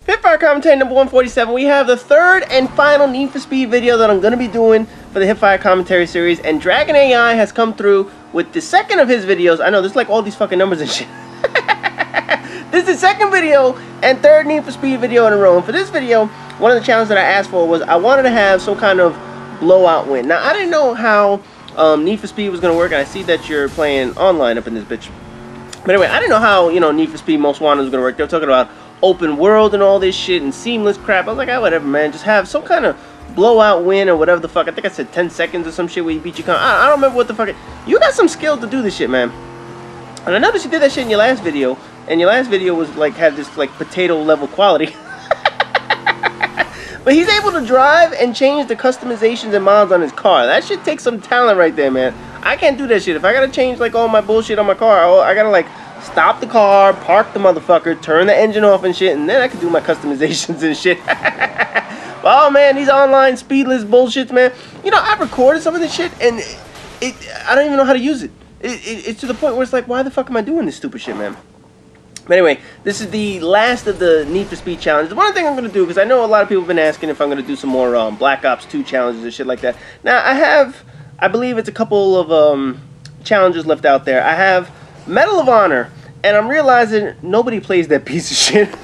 Hipfire commentary number 147. We have the third and final Need for Speed video that I'm going to be doing for the Hipfire commentary series. And Dragon AI has come through with the second of his videos. I know, this is like all these fucking numbers and shit. This is the second video and third Need for Speed video in a row. And for this video, one of the challenges that I asked for was I wanted to have some kind of blowout win. Now, I didn't know how Need for Speed was going to work. And I see that you're playing online up in this bitch. But anyway, I didn't know how, you know, Need for Speed Most Wanted was going to work. They were talking about open world and all this shit and seamless crap. I was like, oh, whatever, man. Just have some kind of blowout win or whatever the fuck. I think I said 10 seconds or some shit where you beat your con. I don't remember what the fuck. You got some skill to do this shit, man. And I noticed you did that shit in your last video. And your last video was like, had this like potato level quality. But he's able to drive and change the customizations and mods on his car. That shit takes some talent right there, man. I can't do that shit. If I gotta change like all my bullshit on my car, I gotta like stop the car, park the motherfucker, turn the engine off and shit, and then I can do my customizations and shit. Oh man, these online speedless bullshits, man. You know, I've recorded some of this shit and I don't even know how to use it. It's to the point where it's like, why the fuck am I doing this stupid shit, man? But anyway, this is the last of the Need for Speed challenges. One thing I'm going to do, because I know a lot of people have been asking if I'm going to do some more Black Ops 2 challenges and shit like that. Now, I believe it's a couple of challenges left out there. I have Medal of Honor, and I'm realizing nobody plays that piece of shit.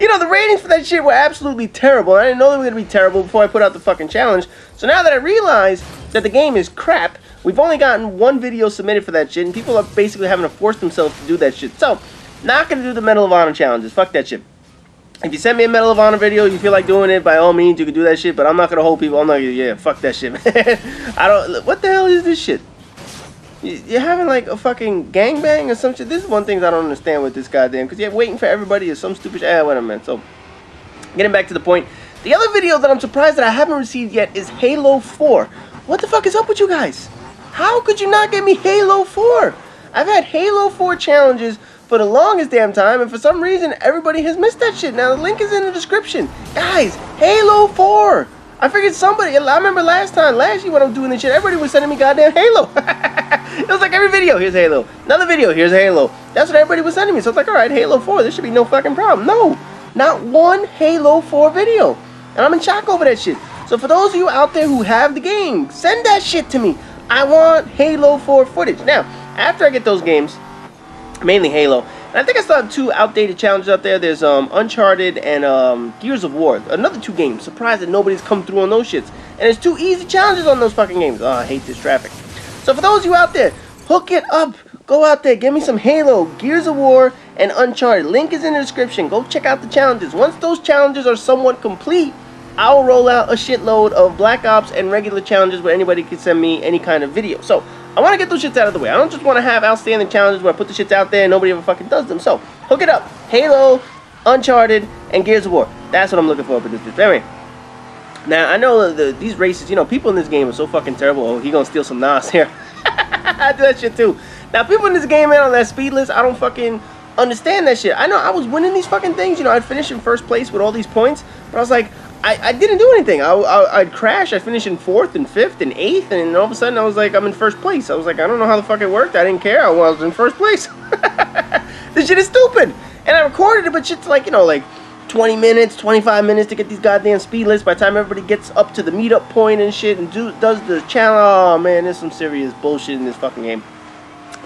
You know, the ratings for that shit were absolutely terrible. I didn't know they were going to be terrible before I put out the fucking challenge. So now that I realize that the game is crap, we've only gotten one video submitted for that shit, and people are basically having to force themselves to do that shit. So, not going to do the Medal of Honor challenges. Fuck that shit. If you send me a Medal of Honor video, you feel like doing it, by all means, you can do that shit, but I'm not going to hold people. I'm not going to, yeah, fuck that shit, man. What the hell is this shit? You're having like a fucking gangbang or some shit? This is one thing I don't understand with this goddamn, because you're waiting for everybody or some stupid shit. Whatever, man. So, getting back to the point. The other video that I'm surprised that I haven't received yet is Halo 4. What the fuck is up with you guys? How could you not get me Halo 4? I've had Halo 4 challenges for the longest damn time, and for some reason, everybody has missed that shit. Now, the link is in the description. Guys, Halo 4. I figured somebody, I remember last year when I was doing this shit, everybody was sending me goddamn Halo. It was like every video, here's Halo. Another video, here's Halo. That's what everybody was sending me. So it's like, alright, Halo 4, there should be no fucking problem. No, not one Halo 4 video. And I'm in shock over that shit. So for those of you out there who have the game, send that shit to me. I want Halo 4 footage. Now, after I get those games, mainly Halo, and I think I still have 2 outdated challenges out there. There's Uncharted and Gears of War. Another 2 games. Surprised that nobody's come through on those shits. And there's 2 easy challenges on those fucking games. Oh, I hate this traffic. So for those of you out there, hook it up. Go out there, give me some Halo, Gears of War, and Uncharted. Link is in the description. Go check out the challenges. Once those challenges are somewhat complete, I'll roll out a shitload of Black Ops and regular challenges where anybody can send me any kind of video. So, I want to get those shits out of the way. I don't just want to have outstanding challenges where I put the shits out there and nobody ever fucking does them. So, hook it up. Halo, Uncharted, and Gears of War. That's what I'm looking for this. Anyway, now, I know these races, you know, people in this game are so fucking terrible. Oh, he gonna steal some NAS here. I do that shit too. Now, people in this game, man, on that speed list, I don't fucking understand that shit. I know I was winning these fucking things. You know, I'd finish in first place with all these points. But I was like, I didn't do anything. I'd crash. I'd finish in 4th and 5th and 8th. And all of a sudden, I was like, I'm in first place. I was like, I don't know how the fuck it worked. I didn't care. I was in first place. This shit is stupid. And I recorded it, but shit's like, you know, like 20 minutes, 25 minutes to get these goddamn speed lists. By the time everybody gets up to the meetup point and shit and does the challenge. Oh, man, there's some serious bullshit in this fucking game.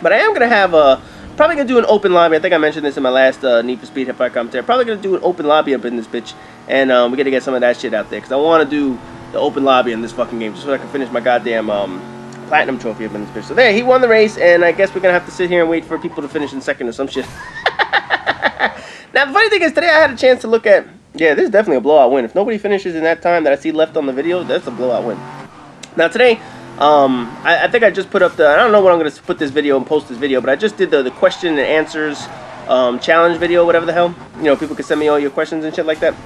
But I am going to have probably going to do an open lobby. I think I mentioned this in my last Need for Speed Hipfire commentary. Probably going to do an open lobby up in this bitch. And we're going to get some of that shit out there. Because I want to do the open lobby in this fucking game. Just so I can finish my goddamn platinum trophy up in this bitch. So there, he won the race. And I guess we're going to have to sit here and wait for people to finish in second or some shit. Now, the funny thing is, today I had a chance to look at... Yeah, this is definitely a blowout win. If nobody finishes in that time that I see left on the video, that's a blowout win. Now, today... I think I just put up I don't know when I'm going to put this video and post this video, but I just did the question and answers challenge video, whatever the hell. You know, people can send me all your questions and shit like that.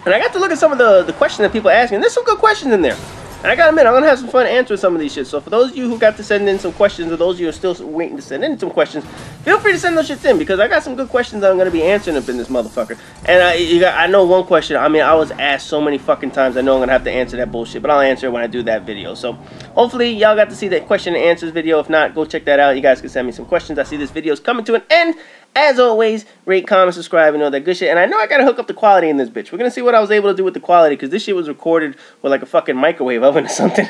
And I got to look at some of the questions that people are asking. There's some good questions in there. And I gotta admit, I'm going to have some fun answering some of these shit. So for those of you who got to send in some questions, or those of you who are still waiting to send in some questions, feel free to send those shits in, because I got some good questions that I'm going to be answering up in this motherfucker. And I know one question, I mean, I was asked so many fucking times, I know I'm going to have to answer that bullshit, but I'll answer it when I do that video. So hopefully y'all got to see that question and answers video. If not, go check that out. You guys can send me some questions. I see this video is coming to an end. As always, rate, comment, subscribe, and all that good shit. And I know I gotta hook up the quality in this bitch. We're gonna see what I was able to do with the quality, because this shit was recorded with like a fucking microwave oven or something.